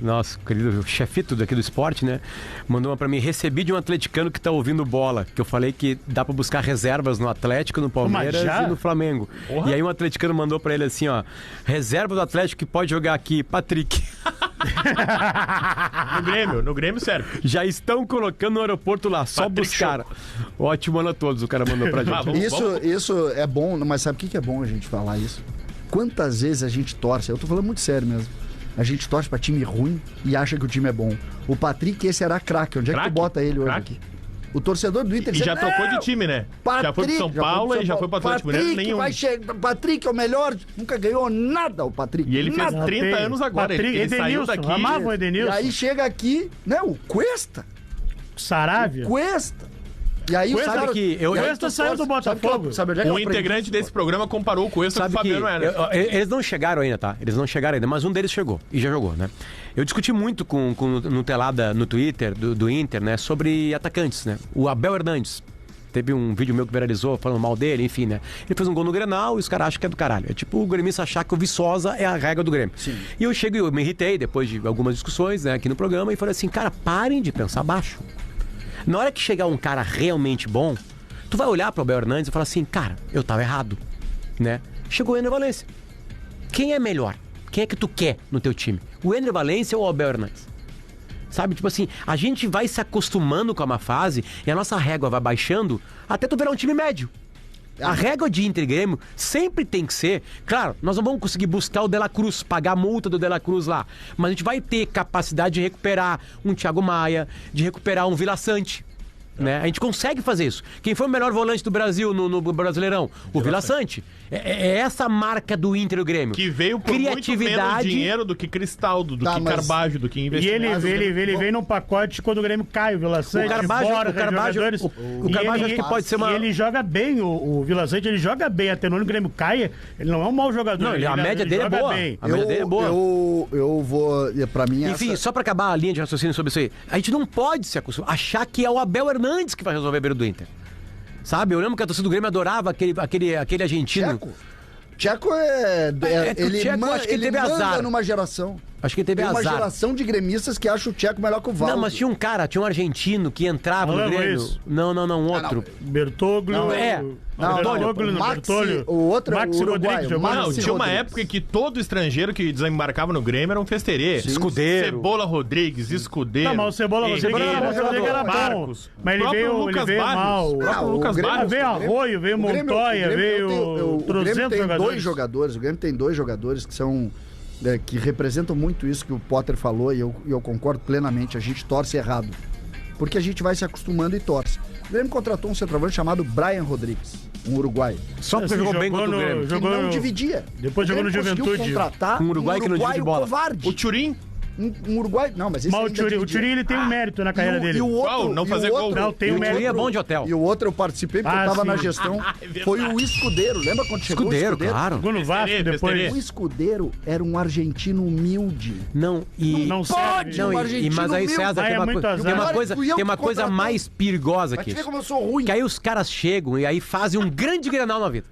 nosso querido chefito daqui do esporte, né? Mandou uma pra mim, recebi de um atleticano que tá ouvindo bola, que eu falei que dá pra buscar reservas no Atlético, no Palmeiras e no Flamengo. Porra. E aí um atleticano mandou pra ele assim, ó, reserva do Atlético que pode jogar aqui, Patrick. No Grêmio serve. Já estão colocando no aeroporto lá, só Patrick buscar. Show. Ótimo ano a todos, o cara mandou pra gente. Isso é bom, mas sabe o que é bom a gente falar isso? Quantas vezes a gente torce, eu tô falando muito sério mesmo, a gente torce pra time ruim e acha que o time é bom. O Patrick, esse era craque, onde é que tu bota ele hoje aqui? O torcedor do Inter... E já trocou de time, né? Patrick, já foi pro São Paulo e já foi pro Atlético Mineiro. Patrick é o melhor, nunca ganhou nada o Patrick. E ele fez 30 anos agora. Patrick, ele saiu daqui. Amava o Edenilson. E aí chega aqui, né, o Cuesta. Saravia. O Cuesta. E aí Cuesta, sabe que o Cuesta saiu do Botafogo. Um integrante desse programa comparou o Cuesta com o Fabiano Heller. Eles não chegaram ainda, tá? Eles não chegaram ainda, mas um deles chegou e já jogou, né? Eu discuti muito com Nutelada no Twitter do Inter, né? Sobre atacantes, né? O Abel Hernandes. Teve um vídeo meu que viralizou falando mal dele, enfim, né? Ele fez um gol no Grenal e os caras acham que é do caralho. É tipo o gremista achar que o Viçosa é a regra do Grêmio. Sim. E eu me irritei depois de algumas discussões, né, aqui no programa e falei assim, cara, parem de pensar baixo. Na hora que chegar um cara realmente bom, tu vai olhar pro Abel Hernandes e falar assim, cara, eu tava errado, né? Chegou o Ender Valencia. Quem é melhor? Quem é que tu quer no teu time? O Ender Valencia ou o Abel Hernandes? Sabe, tipo assim, a gente vai se acostumando com uma fase e a nossa régua vai baixando até tu virar um time médio. A régua de Inter e Grêmio sempre tem que ser... Claro, nós não vamos conseguir buscar o De La Cruz, pagar a multa do De La Cruz lá. Mas a gente vai ter capacidade de recuperar um Thiago Maia, de recuperar um Vila Sante. Né? A gente consegue fazer isso. Quem foi o melhor volante do Brasil no Brasileirão? O Vila Sante. É essa marca do Inter e do Grêmio. Que veio por muito menos dinheiro do que Cristaldo, do que Carbajo, do que investimento. E ele vem num pacote quando o Grêmio cai, o Vila Sante. O Carbajo acho que pode ser uma... E ele joga bem, o Vila Sante, ele joga bem. Até no Grêmio caia, ele não é um mau jogador. Não, a média dele é boa. Bem. A média dele é boa. Eu vou... Pra mim, enfim, só pra acabar a linha de raciocínio sobre isso aí, a gente não pode se acostumar, achar que é o Abel Hernandes que vai resolver a beira do Inter. Sabe? Eu lembro que a torcida do Grêmio adorava aquele argentino. Tcheco ele teve azar numa geração. Acho que ele teve azar. Uma geração de gremistas que acha o Tcheco melhor que o Valdo. Não, mas tinha um argentino que entrava no Grêmio. Não, outro. Bertoglio. O outro é o Uruguai. Tinha uma época que todo estrangeiro que desembarcava no Grêmio era um festerê. Escudeiro. Cebola Rodrigues, Escudeiro. Não, mas o Cebola Rodrigues era bom. Mas ele veio mal. O próprio Lucas Barros. Veio Arroio, veio Montoya, veio 300 jogadores. O Grêmio tem 2 jogadores que são... que representam muito isso que o Potter falou e eu concordo plenamente. A gente torce errado porque a gente vai se acostumando e torce. O Grêmio contratou um centroavante chamado Brian Rodrigues, um uruguaio. Só porque jogou bem contra o Grêmio. Que não dividia. Depois jogou no Juventude. Contratar um uruguaio que não divide bola. Covarde. O Turim. Um uruguai... Não, mas esse o Turim ele tem um mérito na carreira dele. E o outro... Não fazer gol. Não, tem um mérito. O Turim é bom de hotel. E o outro eu participei porque eu tava na gestão. Foi o Escudeiro. Lembra quando chegou o Escudeiro? Claro. Jogou no Vasco depois. O Escudeiro era um argentino humilde. Não pode um argentino mas aí, César, tem uma coisa mais perigosa aqui. Vai ver como eu sou ruim. Que aí os caras chegam e aí fazem um grande Grenal na vida.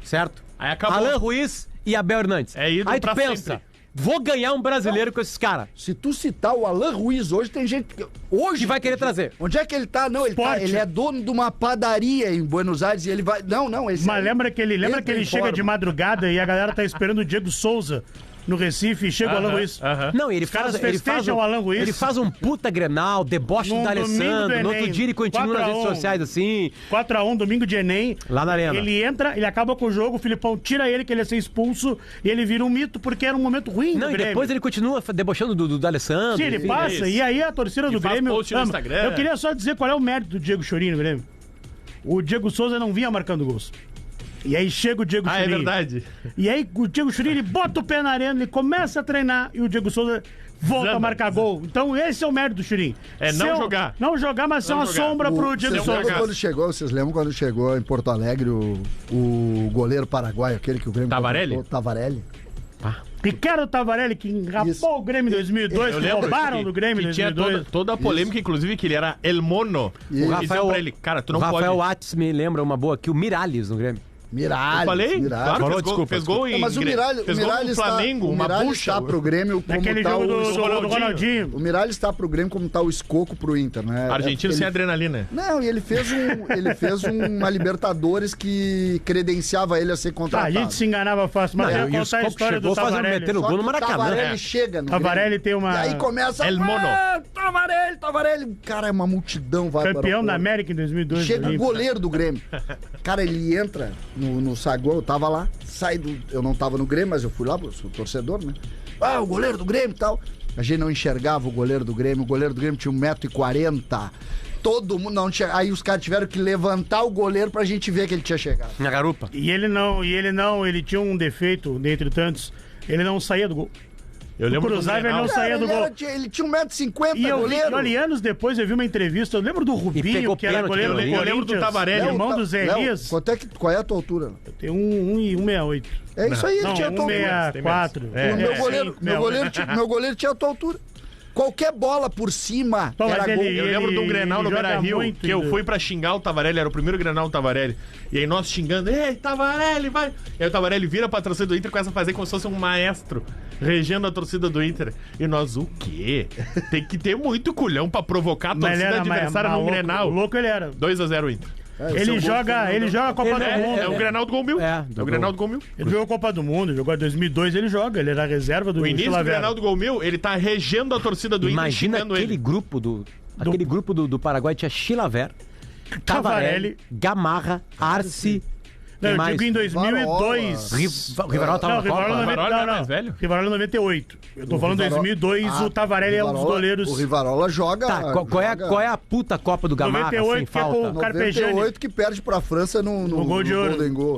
Certo? Aí acabou. Alain Ruiz e Abel Hernandes. Aí tu pensa... Sempre. Vou ganhar um brasileiro com esses caras. Se tu citar o Alain Ruiz hoje, tem gente que... Hoje que vai querer trazer. Onde é que ele tá? Não, ele é dono de uma padaria em Buenos Aires e ele vai... Não. Mas lembra que ele chega de madrugada e a galera tá esperando o Diego Souza no Recife e chega o Alan Ruiz. Não, ele faz o Alan Ruiz. Ele faz um puta Grenal, deboche do D'Alessandro, no outro dia ele continua nas redes sociais assim. 4x1, domingo de Enem. Lá na arena. Ele entra, ele acaba com o jogo, o Filipão tira ele, que ele ia ser expulso, e ele vira um mito, porque era um momento ruim do Grêmio. E depois ele continua debochando do D'Alessandro. Sim, ele passa, e aí a torcida do Grêmio... Eu queria só dizer qual é o mérito do Diego Chorinho no Grêmio. O Diego Souza não vinha marcando gols. E aí chega o Diego Churin. É verdade. E aí o Diego Churin, ele bota o pé na arena, ele começa a treinar e o Diego Souza volta a marcar gol. Então esse é o mérito do Churin. Jogar. Não jogar, mas ser uma sombra pro Diego Souza. Vocês lembram quando chegou em Porto Alegre o goleiro paraguaio, aquele que o Grêmio... Tavarelli? Ricardo Tavarelli, que enrapou o Grêmio em 2002, que roubaram do Grêmio em 2002. Tinha toda a polêmica, inclusive, que ele era El Mono. O Rafael, pra ele, cara, tu não pode... Rafael Watts me lembra uma boa aqui, o Miralles no Grêmio. Miralles. Eu falei? Miralles. Claro, fez gol em... Mas o Miralles, fez gol no Flamengo, o uma Miralles bucha. está pro Grêmio como Naquele tá jogo o do Ronaldinho. O Miralles está pro Grêmio como tá o Escoco pro Inter, né? Argentino sem adrenalina. Não, e ele fez uma Libertadores que credenciava ele a ser Tá, contratado. a gente se enganava fácil, mas eu ia contar a história do Tavarelli. metendo gol no Maracanã. Tavarelli chega no Tavarelli Grêmio, tem uma... E aí começa... El Mono. Tavarelli. Cara, é uma multidão. Vai Campeão da América em 2002. Chega o goleiro do Grêmio. Cara, ele entra no saguão, eu tava lá, eu não tava no Grêmio, mas eu fui lá, eu sou torcedor, né? O goleiro do Grêmio e tal. A gente não enxergava o goleiro do Grêmio tinha 1,40m. Todo mundo não tinha. Aí os caras tiveram que levantar o goleiro pra gente ver que ele tinha chegado. Na garupa. E ele tinha um defeito, dentre tantos, ele não saía do gol. Eu lembro cruzava, ele não saía do gol. Ele tinha 1,50m, E eu vi, goleiro. olha, anos depois eu vi uma entrevista, eu lembro do Rubinho, que era pênalti, goleiro do eu Corinthians. lembro do Tavarelli, irmão do Zé Elias. Qual é a tua altura? Eu tenho 1,68. É isso aí, ele Não, tinha a tua altura. 1,64. Meu goleiro tinha a tua altura. Qualquer bola por cima era gol. Eu lembro de um Grenal no joga Beira-Rio, muito, que eu fui pra xingar o Tavarelli, era o primeiro Grenal do Tavarelli. E aí nós xingando, ei, Tavarelli, vai! E aí o Tavarelli vira pra torcida do Inter e começa a fazer como se fosse um maestro, regendo a torcida do Inter. E nós, o quê? Tem que ter muito culhão pra provocar a torcida adversária num Grenal. Louco ele era. 2-0 Inter. Ele joga a Copa do Mundo. É o Grenal do Gol Mil. É o Grenal do Gol Mil. Ele jogou a Copa do Mundo, jogou em 2002, ele joga. Ele era a reserva do O início do Chilavera. Grenal do Gol Mil, ele tá regendo a torcida do Inter. Imagina aquele grupo do Paraguai, tinha Chilavera, Tavarelli, Gamarra, Arce. Não, eu digo em 2002. Rivarola tava na Copa? Rivarola era mais velho? Rivarola em 98. Eu tô falando 2002, o Tavarelli é um dos goleiros. O Rivarola joga... Tá, qual é a puta Copa do Gamarra 98 sem que é com falta? o Carpegiani. 98 que perde pra França no gol de ouro. Golden Goal.